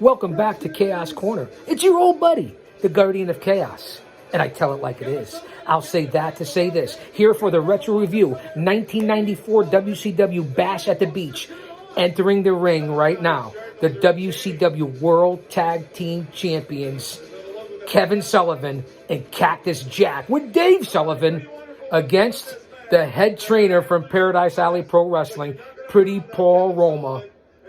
Welcome back to Chaos Corner. It's your old buddy, the Guardian of Chaos. And I tell it like it is. I'll say that to say this. Here for the retro review, 1994 WCW Bash at the Beach. Entering the ring right now, the WCW World Tag Team Champions, Kevin Sullivan and Cactus Jack, with Dave Sullivan against the head trainer from Paradise Alley Pro Wrestling, Pretty Paul Roma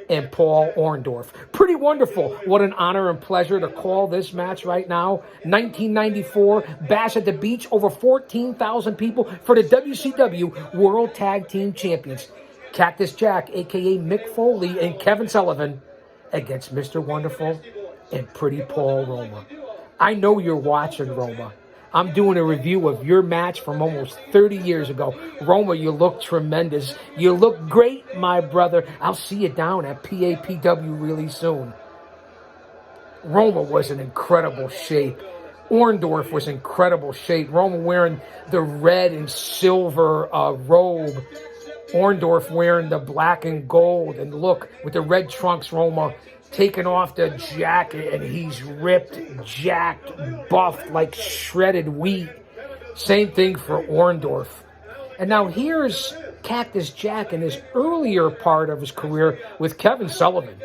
and Paul Orndorff. Pretty wonderful. What an honor and pleasure to call this match right now. 1994, Bash at the Beach, over 14,000 people for the WCW World Tag Team Champions. Cactus Jack, a.k.a. Mick Foley, and Kevin Sullivan against Mr. Wonderful and Pretty Paul Roma. I know you're watching, Roma. I'm doing a review of your match from almost 30 years ago. Roma, you look tremendous. You look great, my brother. I'll see you down at PAPW really soon. Roma was in incredible shape. Orndorff was in incredible shape. Roma wearing the red and silver robe. Orndorff wearing the black and gold. And look, with the red trunks, Roma taking off the jacket, and he's ripped, jacked, buffed like shredded wheat. Same thing for Orndorff. And now here's Cactus Jack in his earlier part of his career with Kevin Sullivan,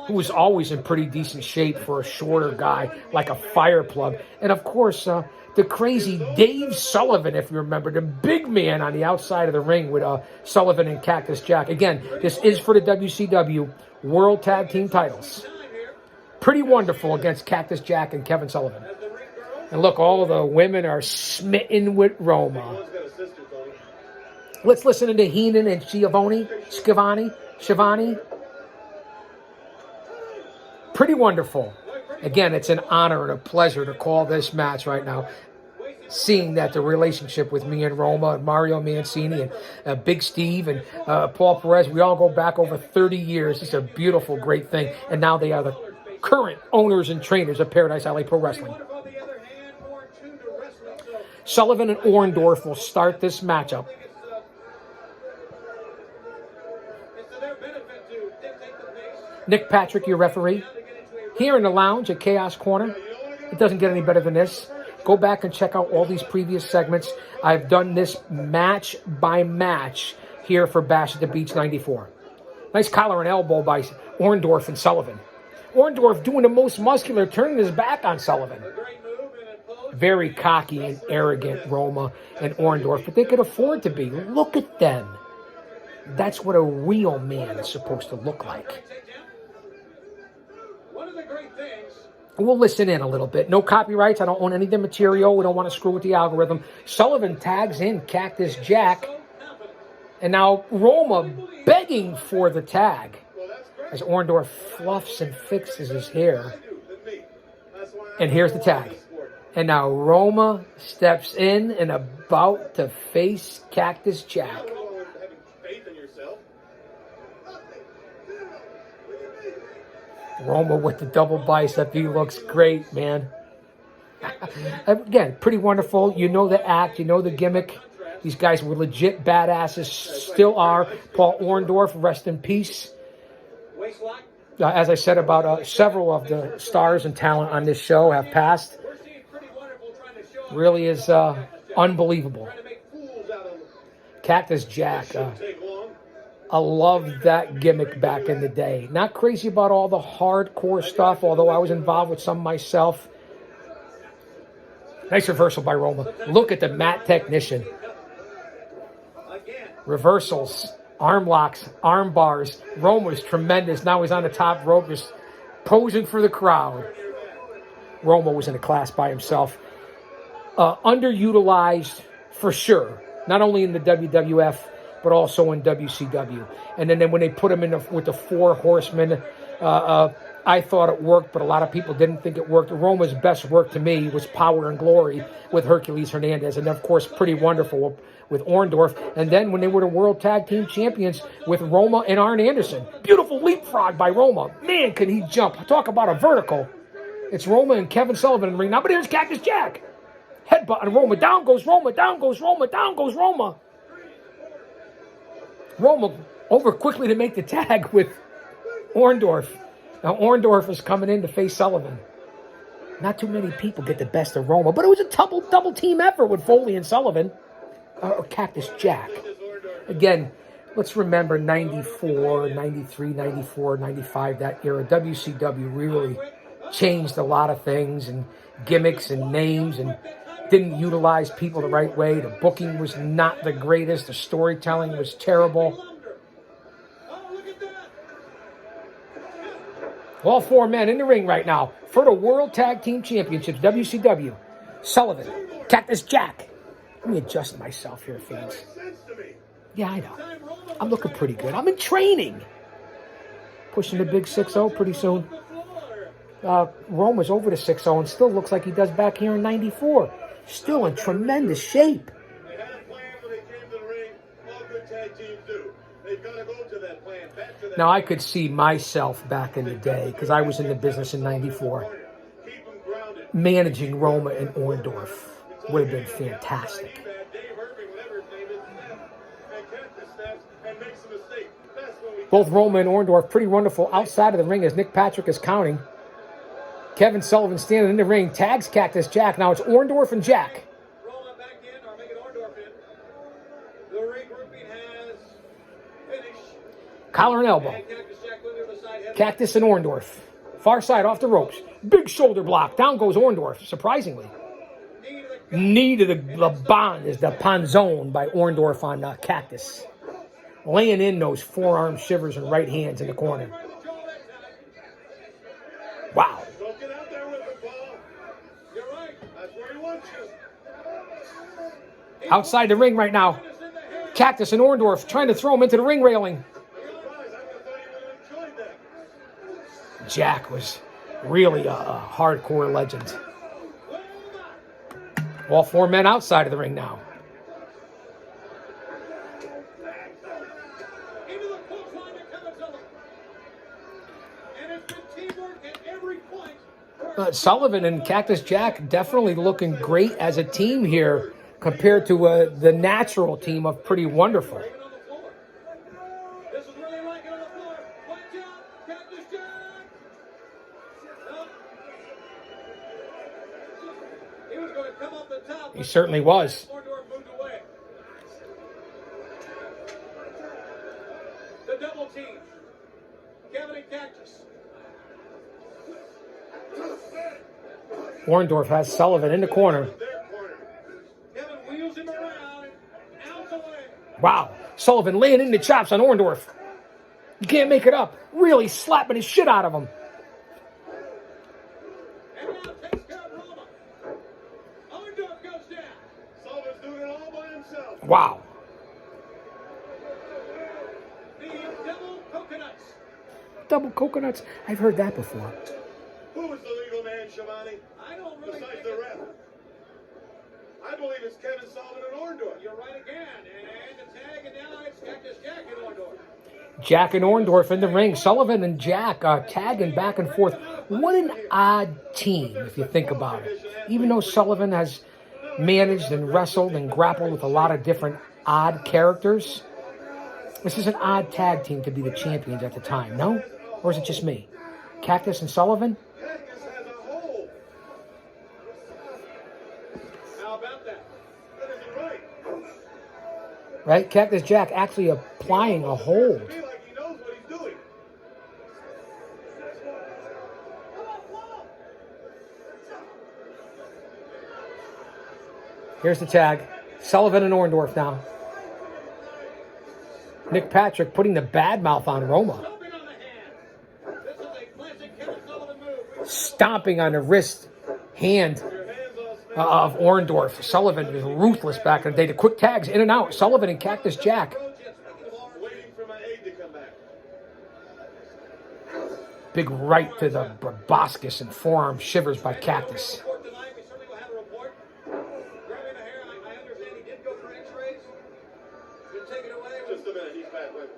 who was always in pretty decent shape for a shorter guy, like a fire plug. And of course, the crazy Dave Sullivan, if you remember, the big man on the outside of the ring with Sullivan and Cactus Jack. Again, this is for the WCW World Tag Team titles. Pretty wonderful against Cactus Jack and Kevin Sullivan. And look, all the women are smitten with Roma. Let's listen to Heenan and Shivani. Pretty wonderful. Again, it's an honor and a pleasure to call this match right now. Seeing that the relationship with me and Roma and Mario Mancini and Big Steve and Paul Perez, we all go back over 30 years. It's a beautiful, great thing. And now they are the current owners and trainers of Paradise Alley Pro Wrestling. Sullivan and Orndorff will start this matchup. Nick Patrick, your referee. Here in the lounge at Chaos Corner. It doesn't get any better than this. Go back and check out all these previous segments. I've done this match by match here for Bash at the Beach 94. Nice collar and elbow by Orndorff and Sullivan. Orndorff doing the most muscular, turning his back on Sullivan. Very cocky and arrogant, Roma and Orndorff, but they could afford to be. Look at them. That's what a real man is supposed to look like. We'll listen in a little bit. No copyrights. I don't own any of the material. We don't want to screw with the algorithm. Sullivan tags in Cactus Jack. And now Roma begging for the tag as Orndorff fluffs and fixes his hair. And here's the tag. And now Roma steps in and about to face Cactus Jack. Roma with the double bicep. He looks great, man. Again, pretty wonderful. You know the act. You know the gimmick. These guys were legit badasses. Still are. Paul Orndorff, rest in peace. As I said, about several of the stars and talent on this show have passed. Really is unbelievable. Cactus Jack. I loved that gimmick back in the day. Not crazy about all the hardcore stuff, although I was involved with some myself. Nice reversal by Roma. Look at the mat technician. Reversals, arm locks, arm bars. Roma's tremendous. Now he's on the top rope just posing for the crowd. Roma was in a class by himself. Underutilized for sure. Not only in the WWF, but also in WCW. And then when they put him in with the Four Horsemen, I thought it worked, but a lot of people didn't think it worked. Roma's best work to me was Power and Glory with Hercules Hernandez, and of course, Pretty Wonderful with Orndorff. And then when they were the World Tag Team Champions with Roma and Arn Anderson. Beautiful leapfrog by Roma. Man, can he jump. Talk about a vertical. It's Roma and Kevin Sullivan in the ring now, but here's Cactus Jack. Headbutt on Roma. Down goes Roma. Down goes Roma. Down goes Roma. Roma over quickly to make the tag with Orndorff. Now Orndorff is coming in to face Sullivan. Not too many people get the best of Roma, but it was a double team effort with Foley and Sullivan. Or Cactus Jack. Again, let's remember 94, 93, 94, 95, that era. WCW really changed a lot of things and gimmicks and names and didn't utilize people the right way. The booking was not the greatest. The storytelling was terrible. All four men in the ring right now for the World Tag Team Championships, WCW. Sullivan, Cactus Jack. Let me adjust myself here, fans. Yeah, I know. I'm looking pretty good. I'm in training. Pushing the big 6-0 pretty soon. Roma's over the 6-0 and still looks like he does back here in 94. Still in tremendous shape. They had a plan when they came to the ring. All good tag teams do. They've got to go to that plan, back to that. Now, I could see myself back in the day, because I was in the business in 94. Managing Roma and Orndorff would have been fantastic. Both Roma and Orndorff pretty wonderful outside of the ring as Nick Patrick is counting. Kevin Sullivan standing in the ring, tags Cactus Jack. Now it's Orndorff and Jack. Roma back in, or make it Orndorff in. The regrouping has finished. Collar and elbow. Cactus and Orndorff. Far side off the ropes. Big shoulder block. Down goes Orndorff, surprisingly. Knee to the bond is the panzone by Orndorff on Cactus. Laying in those forearm shivers and right hands in the corner. Wow. Don't get out there with the ball. You're right. That's where he wants you. Outside the ring right now. Cactus and Orndorff trying to throw him into the ring railing. Jack was really a hardcore legend. All four men outside of the ring now. Sullivan and Cactus Jack definitely looking great as a team here compared to the natural team of Pretty Wonderful. He certainly was. The double team. Kevin and Cactus. Orndorff has Sullivan in the corner. Kevin wheels him around and out the way. Wow. Sullivan laying in the chops on Orndorff. You can't make it up. Really slapping his shit out of him. And now takes care of Roma. Orndorff goes down. Sullivan's doing it all by himself. Wow. The double coconuts. Double coconuts? I've heard that before. Who is the legal man, Shivani? I don't really besides the ref. I believe it's Kevin Sullivan and Orndorff. You're right again. And the tag, and now it's Cactus Jack and Orndorff. Jack and Orndorff in the ring. Sullivan and Jack tagging back and forth. What an odd team, if you think about it. Even though Sullivan has managed and wrestled and grappled with a lot of different odd characters, this is an odd tag team to be the champions at the time, no? Or is it just me? Cactus and Sullivan? Cactus has a hole. How about that? That isn't right. Right? Cactus Jack actually applying a hold. I feel like he knows what he's doing. Here's the tag. Sullivan and Orndorff now. Nick Patrick putting the bad mouth on Roma. Stomping on the wrist hand of Orndorff. Sullivan was ruthless back in the day. The quick tags in and out. Sullivan and Cactus Jack. Waiting for my aide to come back. Big right to the proboscis and forearm shivers by Cactus. Just a minute, he's back with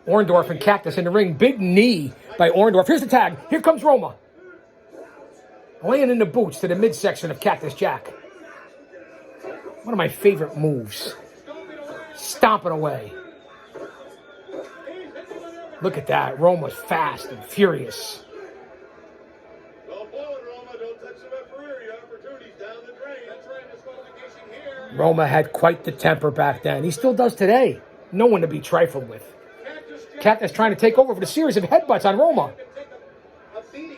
Orndorff and Cactus in the ring. Big knee by Orndorff. Here's the tag. Here comes Roma. Laying in the boots to the midsection of Cactus Jack. One of my favorite moves. Stomping away. Look at that. Roma's fast and furious. Don't blow it, Roma. Don't touch the referee. Your opportunity's down the drain. That's right. Disqualification here. Roma had quite the temper back then. He still does today. No one to be trifled with. Cactus trying to take over with a series of headbutts on Roma.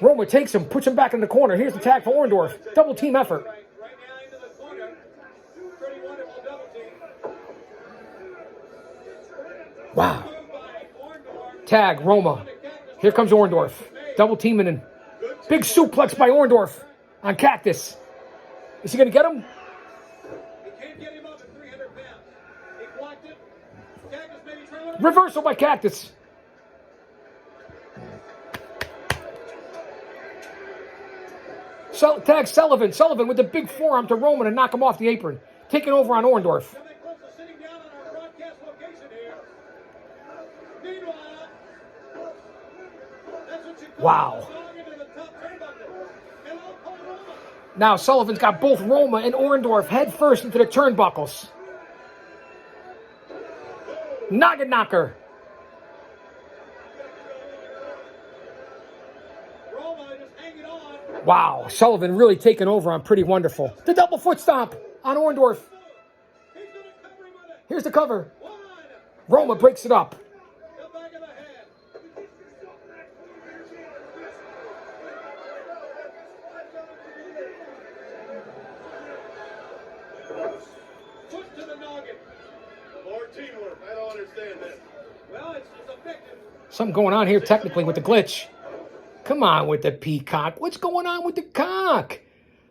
Roma takes him, puts him back in the corner. Here's the tag for Orndorff. Double team effort. Right now into the corner. Pretty wonderful double team. Wow. Tag, Roma. Here comes Orndorff. Double teaming and big suplex by Orndorff on Cactus. Is he going to get him? He can't get him up at 300 pounds. He blocked it. Cactus maybe trying to... Reversal by Cactus. Tag Sullivan. Sullivan with the big forearm to Roman and knock him off the apron. Taking over on Orndorff. Wow. Now Sullivan's got both Roma and Orndorff head first into the turnbuckles. Noggin knocker. Wow, Sullivan really taking over on Pretty Wonderful. The double foot stomp on Orndorff. Here's the cover. Roma breaks it up. More teamwork. I don't understand this. Well, it's effective. Something going on here technically with the glitch. Come on with the peacock. What's going on with the cock?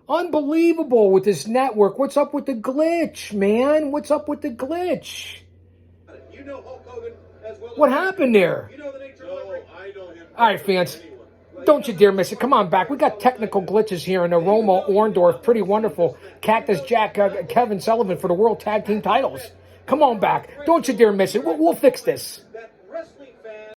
Unbelievable with this network. What's up with the glitch, man? What's up with the glitch? You know Hulk Hogan as well. What happened there? You know the nature of the I know him. All right, fans. Don't you dare miss it. Come on back. We got technical glitches here in the Roma Orndorff. Pretty Wonderful. Cactus Jack, Kevin Sullivan for the World Tag Team titles. Come on back. Don't you dare miss it. We'll fix this.